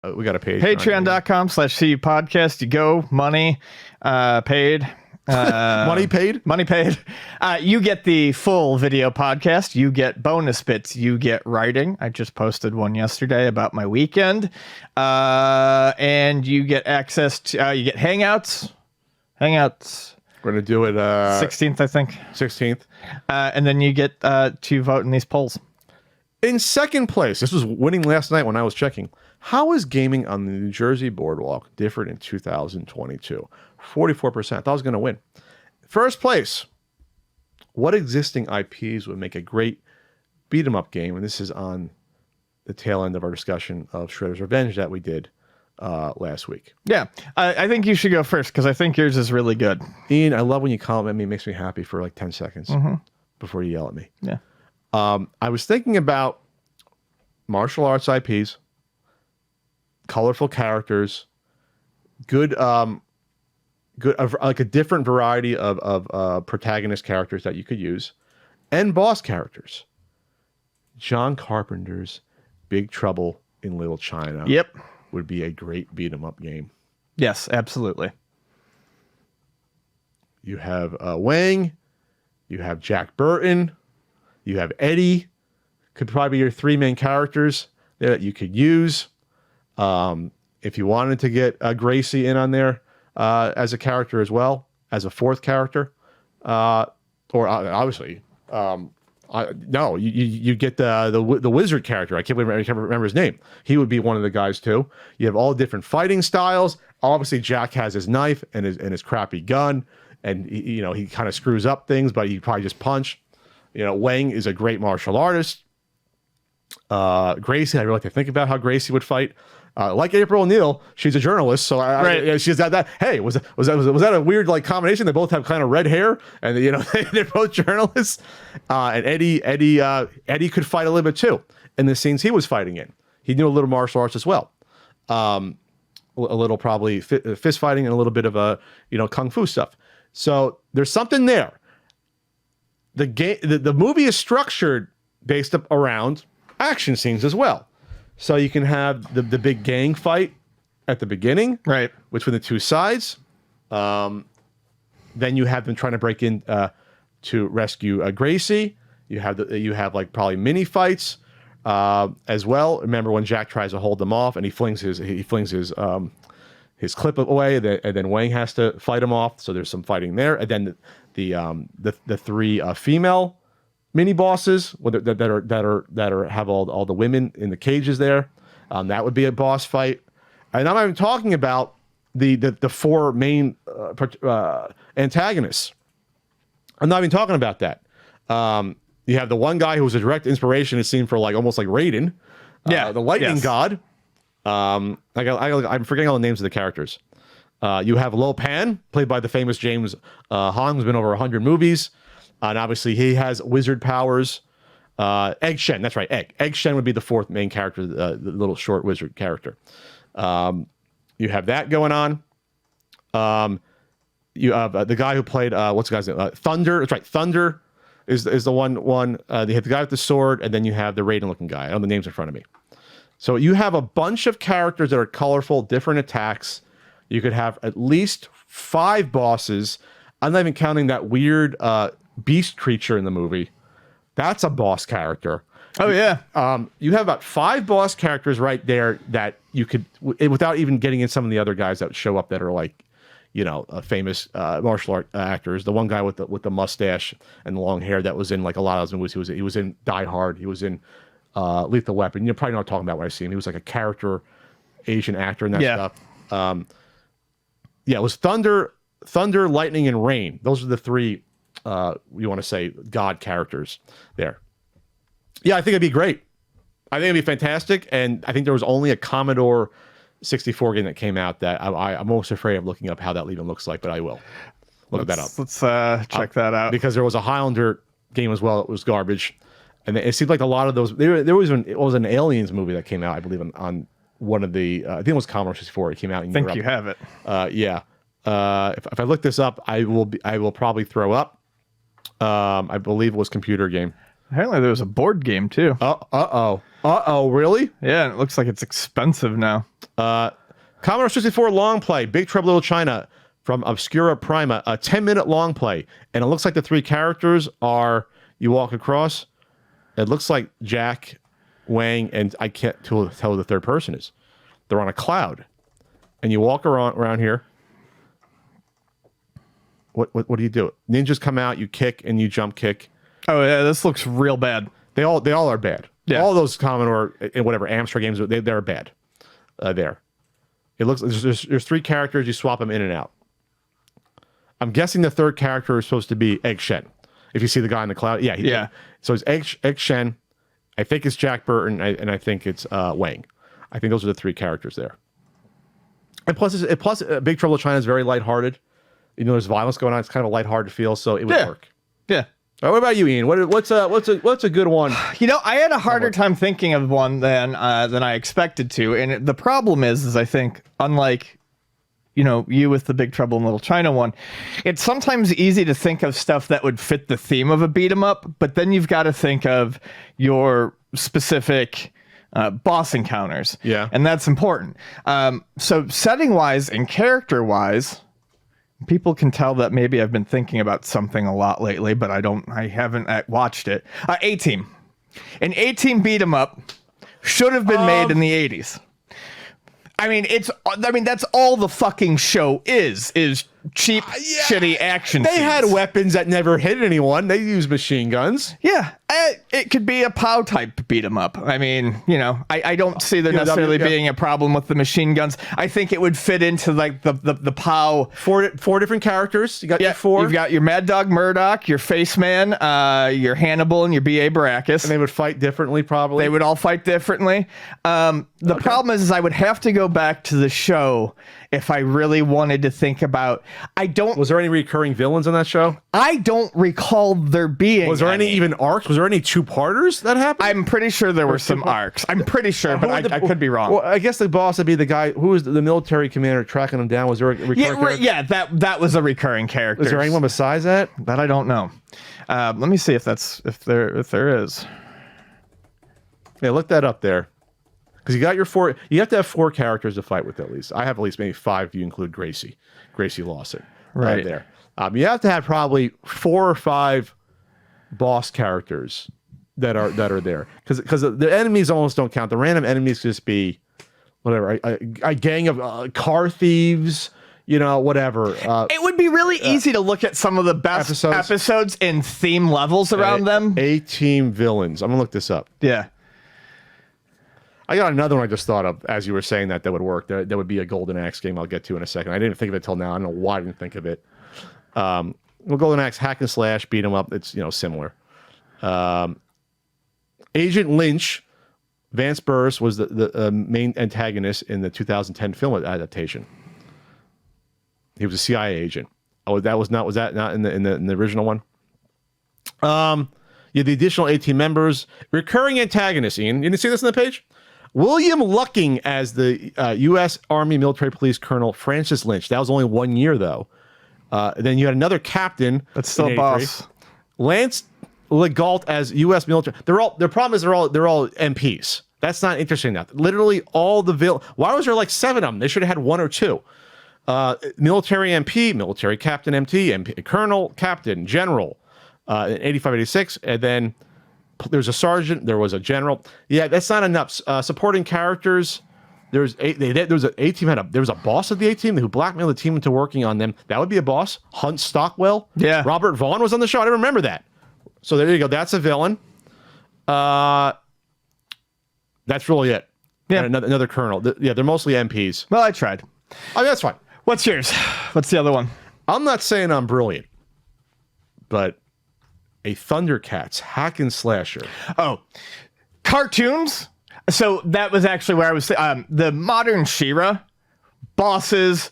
We got a page. Patreon.com/CU podcast. You go, money, paid. Money paid? Money paid. You get the full video podcast. You get bonus bits. You get writing. I just posted one yesterday about my weekend. And you get access to, you get Hangouts. We're going to do it 16th, I think. 16th. And then you get to vote in these polls. In second place, this was winning last night when I was checking. How is gaming on the New Jersey boardwalk different in 2022? 44%. I thought I was going to win. First place. What existing IPs would make a great beat 'em up game? And this is on the tail end of our discussion of Shredder's Revenge that we did last week. Yeah, I think you should go first because I think yours is really good. Ian, I love when you comment me. It makes me happy for like 10 seconds before you yell at me. Yeah. I was thinking about martial arts IPs, colorful characters, good, like a different variety of protagonist characters that you could use, and boss characters. John Carpenter's Big Trouble in Little China. Yep. Would be a great beat 'em up game. Yes, absolutely. You have Wang, you have Jack Burton, you have Eddie. Could probably be your three main characters that you could use. If you wanted to get Gracie in on there as a character as well, as a fourth character, or obviously, no, you get the wizard character. I can't remember his name. He would be one of the guys too. You have all different fighting styles. Obviously, Jack has his knife and his crappy gun, and he kind of screws up things, but he probably just punch. Wang is a great martial artist. Gracie, I really like to think about how Gracie would fight. Like April O'Neil, she's a journalist, so she's got that. Hey, was that a weird like combination? They both have kind of red hair, and they're both journalists. And Eddie could fight a little bit too in the scenes he was fighting in. He knew a little martial arts as well, a little probably fist fighting and a little bit of kung fu stuff. So there's something there. The movie is structured based up around action scenes as well. So you can have the big gang fight at the beginning, right, between the two sides. Then you have them trying to break in to rescue Gracie. You have like probably mini fights as well. Remember when Jack tries to hold them off and he flings his clip away, and then Wang has to fight him off. So there's some fighting there, and then the three female mini bosses that have all the women in the cages there. That would be a boss fight. And I'm not even talking about the four main antagonists. I'm not even talking about that. You have the one guy who was a direct inspiration, it seemed, for almost like Raiden. The lightning god. I'm forgetting all the names of the characters. You have Lo Pan, played by the famous James Hong, who's been over 100 movies. And obviously he has wizard powers. Egg Shen, that's right, Egg Shen would be the fourth main character, the little short wizard character. You have that going on. You have the guy who played, what's the guy's name? Thunder, that's right, Thunder is the one. They have the guy with the sword, and then you have the Raiden-looking guy. I don't have the names in front of me. So you have a bunch of characters that are colorful, different attacks. You could have at least 5 bosses. I'm not even counting that weird beast creature in the movie. That's a boss character. Oh yeah. You have about 5 boss characters right there that you could, without even getting in some of the other guys that show up that are like, famous martial art actors. The one guy with the mustache and the long hair that was in like a lot of those movies. He was in Die Hard. He was in Lethal Weapon. You're probably not talking about what I see him. He was like a character Asian actor and that stuff. It was Thunder, Lightning, and Rain. Those are the 3 you want to say god characters there. Yeah, I think it'd be great. I think it'd be fantastic, and I think there was only a Commodore 64 game that came out that I'm almost afraid of looking up how that even looks like, but I will look that up. Let's check that out, because there was a Highlander game as well. It was garbage, and it seemed like a lot of those. There was an Aliens movie that came out, I believe, on one of the. I think it was Commodore 64. It came out in Europe. I think you have it. Yeah. If I look this up, I will probably throw up. I believe it was computer game. Apparently there was a board game too. Really? Yeah, and it looks like it's expensive now. Commodore 64 long play, Big Trouble Little China from Obscura Prima, a 10-minute long play. And it looks like the three characters are, you walk across, it looks like Jack, Wang, and I can't tell who the third person is. They're on a cloud. And you walk around here. What do you do? Ninjas come out, you kick, and you jump kick. Oh, yeah, this looks real bad. They all are bad. Yeah. All those Commodore and whatever Amstrad games, they're bad. There. It looks there's three characters, you swap them in and out. I'm guessing the third character is supposed to be Egg Shen. If you see the guy in the cloud, yeah. So it's Egg Shen. I think it's Jack Burton, and I think it's Wang. I think those are the three characters there. And plus, Big Trouble in China is very lighthearted. You know, there's violence going on. It's kind of a lighthearted feel, so it would work. Yeah. All right, what about you, Ian? What's a good one? You know, I had a harder time thinking of one than I expected to, and the problem is I think, unlike, you know, you with the Big Trouble in Little China one, it's sometimes easy to think of stuff that would fit the theme of a beat 'em up, but then you've got to think of your specific boss encounters. Yeah. And that's important. So setting wise and character wise, people can tell that maybe I've been thinking about something a lot lately, but I haven't watched it. A-Team. An A-Team beat 'em up should have been made in the 80s. I mean, that's all the fucking show is cheap, shitty action They scenes. had weapons that never hit anyone. They used machine guns. Yeah, it could be a POW type beat 'em up. I mean, you know, I don't see there necessarily being a problem with the machine guns. I think it would fit into like the POW. Four different characters. You got your four. You've got your Mad Dog Murdoch, your Faceman, your Hannibal, and your B.A. Baracus. And they would fight differently, probably. They would all fight differently. The problem is I would have to go back to the show if I really wanted to think about. Was there any recurring villains on that show? I don't recall there being. Was there any even arcs? Was there any two-parters that happened? I'm pretty sure there were some arcs. I'm pretty sure, but I could be wrong. Well, I guess the boss would be the guy who was the military commander tracking him down. Was there a recurring character? Yeah, that was a recurring character. Was there anyone besides that? That I don't know. Let me see if there is. Yeah, look that up there. Because you got your four. You have to have four characters to fight with at least. I have at least maybe five if you include Gracie Lawson. Right there. You have to have probably 4 or 5 boss characters that are there. Because the enemies almost don't count. The random enemies just be whatever. A gang of car thieves. You know, whatever. It would be really easy to look at some of the best episodes and theme levels around them. A-Team villains. I'm gonna look this up. Yeah. I got another one I just thought of as you were saying that would work. That would be a Golden Axe game I'll get to in a second. I didn't think of it till now. I don't know why I didn't think of it. Well, Golden Axe, hack and slash, beat 'em up. It's, you know, similar. Agent Lynch, Vance Burris was the main antagonist in the 2010 film adaptation. He was a CIA agent. Oh, was that not in the original one? Yeah, the additional 18 members, recurring antagonists. Ian, you didn't see this on the page? William Lucking as the U.S. Army Military Police Colonel Francis Lynch. That was only 1 year, though. Then you had another captain. That's still a boss. Lance Legault as U.S. military. Their problem is they're all MPs. That's not interesting enough. Literally all the why was there like 7 of them? They should have had 1 or 2. Military MP, military captain, MP, colonel, captain, general. In 85, 86, and then there's a sergeant, there was a general. Yeah, that's not enough. Supporting characters, there was a boss of the A-Team who blackmailed the team into working on them. That would be a boss. Hunt Stockwell. Yeah. Robert Vaughn was on the show. I don't remember that. So there you go. That's a villain. That's really it. Yeah. And another colonel. They're mostly MPs. Well, I tried. I mean, that's fine. What's yours? What's the other one? I'm not saying I'm brilliant, but a Thundercats hack and slasher. Oh, cartoons. So that was actually where I was. The modern She-Ra bosses,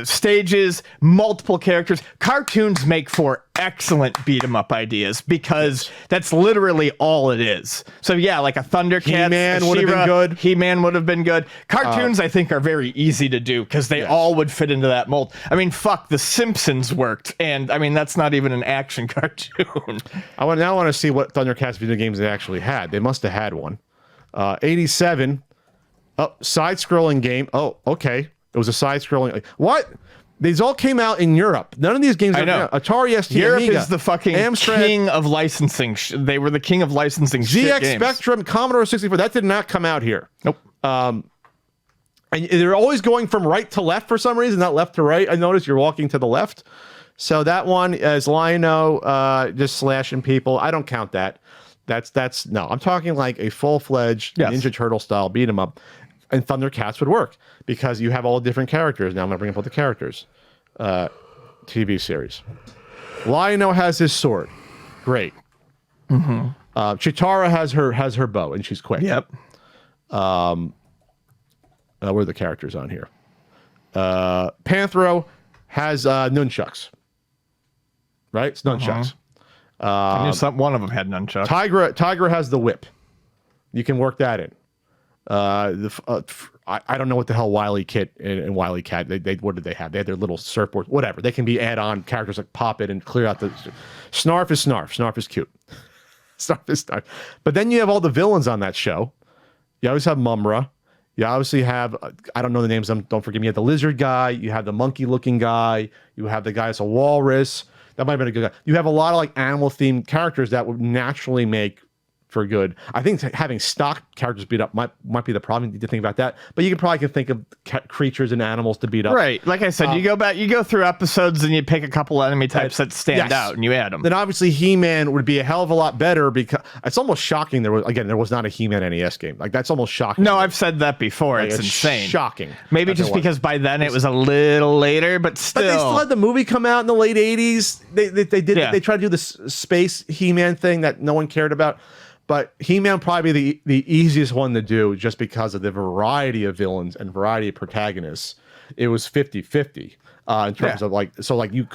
stages, multiple characters. Cartoons make for excellent beat 'em up ideas because that's literally all it is. So yeah, like a Thundercats, He-Man would have been good. He-Man would have been good. Cartoons, I think, are very easy to do because they all would fit into that mold. I mean, fuck, The Simpsons worked, and I mean that's not even an action cartoon. I want to see what Thundercats video games they actually had. They must have had one. 87. Oh, side-scrolling game. Oh, okay. It was a side-scrolling. What? These all came out in Europe. None of these games are know. Atari ST Europe Amiga, is the fucking Amstrad, king of licensing. They were the king of licensing shit ZX games. Spectrum, Commodore 64. That did not come out here. Nope. And they're always going from right to left for some reason, not left to right. I noticed you're walking to the left. So that one is Lino just slashing people. I don't count that. That's no. I'm talking like a full-fledged Ninja Turtle style beat 'em up. And Thundercats would work because you have all different characters. Now I'm going to bring up all the characters. TV series. Lionel has his sword. Great. Chitara has her bow, and she's quick. Yep. Where are the characters on here? Panthro has nunchucks. Right? It's nunchucks. I knew one of them had nunchucks. Tigra has the whip. You can work that in. I don't know what the hell Wily Kit and Wily Cat. They what did they have? They had their little surfboard. Whatever. They can be add-on characters like pop it and clear out the. Snarf is Snarf. Snarf is cute. Snarf is Snarf. But then you have all the villains on that show. You always have Mumra. You obviously have I don't know the names of them. Don't forgive me. You have the lizard guy. You have the monkey-looking guy. You have the guy that's a walrus. That might have been a good guy. You have a lot of like animal-themed characters that would naturally make for good. I think having stock characters beat up might be the problem. You need to think about that. But you can think of creatures and animals to beat up. Right. Like I said, you go through episodes and you pick a couple enemy types that stand out and you add them. Then obviously He-Man would be a hell of a lot better because it's almost shocking there was not a He-Man NES game. Like that's almost shocking. No, I've said that before. Like, it's insane. Shocking. Maybe just because by then it was a little later, but still. But they still had the movie come out in the late 80s. They tried to do this space He-Man thing that no one cared about. But He-Man probably be the easiest one to do just because of the variety of villains and variety of protagonists. It was 50-50 in terms of like, so like you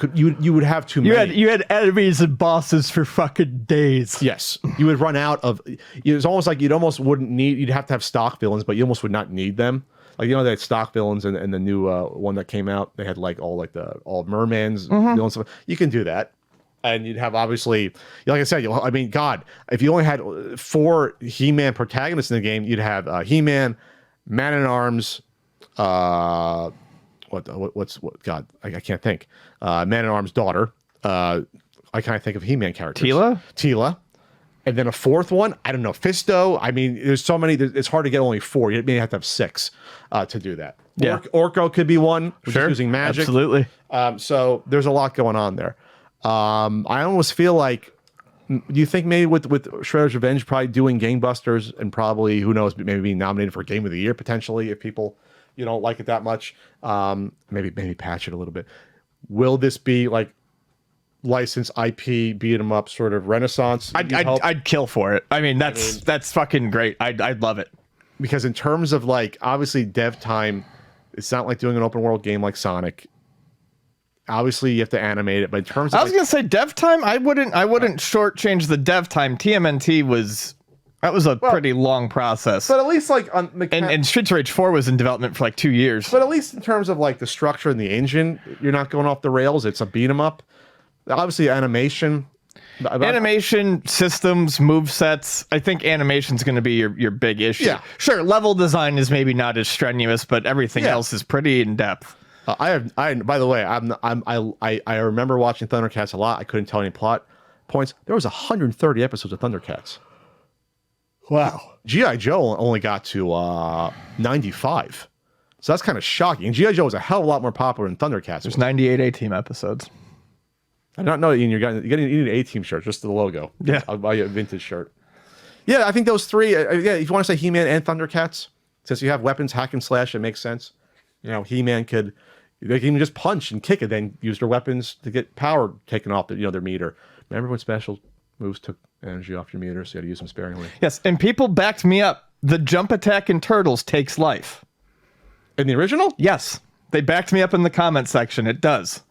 would have too many. You had enemies and bosses for fucking days. Yes. You would run out of, it was almost like you'd have to have stock villains, but you almost would not need them. Like, they had stock villains and the new one that came out, they had like all mermans, villains. You can do that. And you'd have obviously, like I said, I mean, God, if you only had 4 He-Man protagonists in the game, you'd have He-Man, Man-at-Arms, God, I can't think. Man-at-Arms' daughter. I can't think of He-Man characters. Tila. And then a 4th one, I don't know, Fisto. I mean, there's so many, it's hard to get only 4. You may have to have 6 to do that. Yeah. Orko could be one, which is using magic. Absolutely. So there's a lot going on there. I almost feel like, do you think maybe with Shredder's Revenge probably doing gangbusters and probably, who knows, maybe being nominated for Game of the Year potentially if people don't like it that much, maybe patch it a little bit. Will this be like licensed IP beat 'em up sort of renaissance? I'd kill for it. I mean that's fucking great. I'd love it because in terms of like obviously dev time, it's not like doing an open world game like Sonic. Obviously, you have to animate it, but in terms of... I was going to say dev time, I wouldn't shortchange the dev time. TMNT was a pretty long process. But at least, like... and Streets of Rage 4 was in development for like 2 years. But at least in terms of, like, the structure and the engine, you're not going off the rails. It's a beat-em-up. Obviously, animation... Animation, systems, movesets. I think animation's going to be your big issue. Yeah. Sure, level design is maybe not as strenuous, but everything else is pretty in-depth. By the way, I remember watching Thundercats a lot. I couldn't tell any plot points. There was 130 episodes of Thundercats. Wow. G.I. Joe only got to 95. So that's kind of shocking. G.I. Joe was a hell of a lot more popular than Thundercats. There's 98 A-Team episodes. I don't know, Ian. You need an A-Team shirt, just the logo. Yeah. I'll buy you a vintage shirt. Yeah, I think those 3, if you want to say He-Man and Thundercats, since you have weapons, hack and slash, it makes sense. He-Man they can just punch and kick it, then use their weapons to get power taken off their meter. Remember when special moves took energy off your meter, so you had to use them sparingly? Yes, and people backed me up. The jump attack in Turtles takes life. In the original? Yes. They backed me up in the comment section. It does.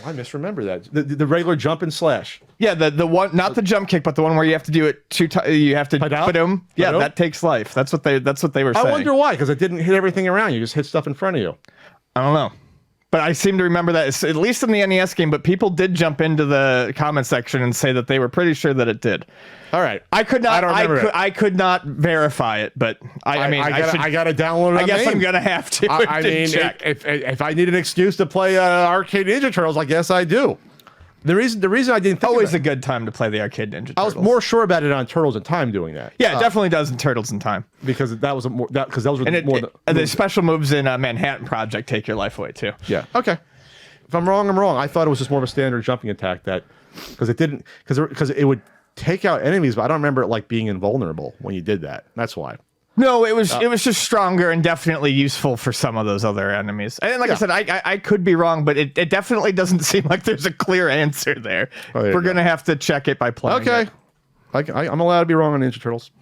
I misremember that. The regular jump and slash. Yeah, the one, not the jump kick, but the one where you have to do it 2 times. You have to ba-dum. Yeah, Ba-dum? that takes life. That's what they were saying. I wonder why, because it didn't hit everything around you. Just hit stuff in front of you. I don't know. But I seem to remember that, at least in the NES game, but people did jump into the comment section and say that they were pretty sure that it did. All right. I could not. I don't remember I could not verify it, but I mean, I gotta download it. I guess I'm gonna have to. I mean, check. if I need an excuse to play Arcade Ninja Turtles, I guess I do. The reason I didn't think Always a good time to play the Arcade Ninja Turtles. I was more sure about it on Turtles in Time doing that. Yeah, it definitely does in Turtles in Time. Because that was because those were more the special moves in Manhattan Project take your life away too. Yeah. Okay. If I'm wrong, I'm wrong. I thought it was just more of a standard jumping attack because it didn't because it would take out enemies, but I don't remember it like being invulnerable when you did that. That's why. No, it was just stronger and definitely useful for some of those other enemies. And like I said, I could be wrong, but it definitely doesn't seem like there's a clear answer there. We're gonna have to check it by playing. Okay. it. I'm allowed to be wrong on Ninja Turtles.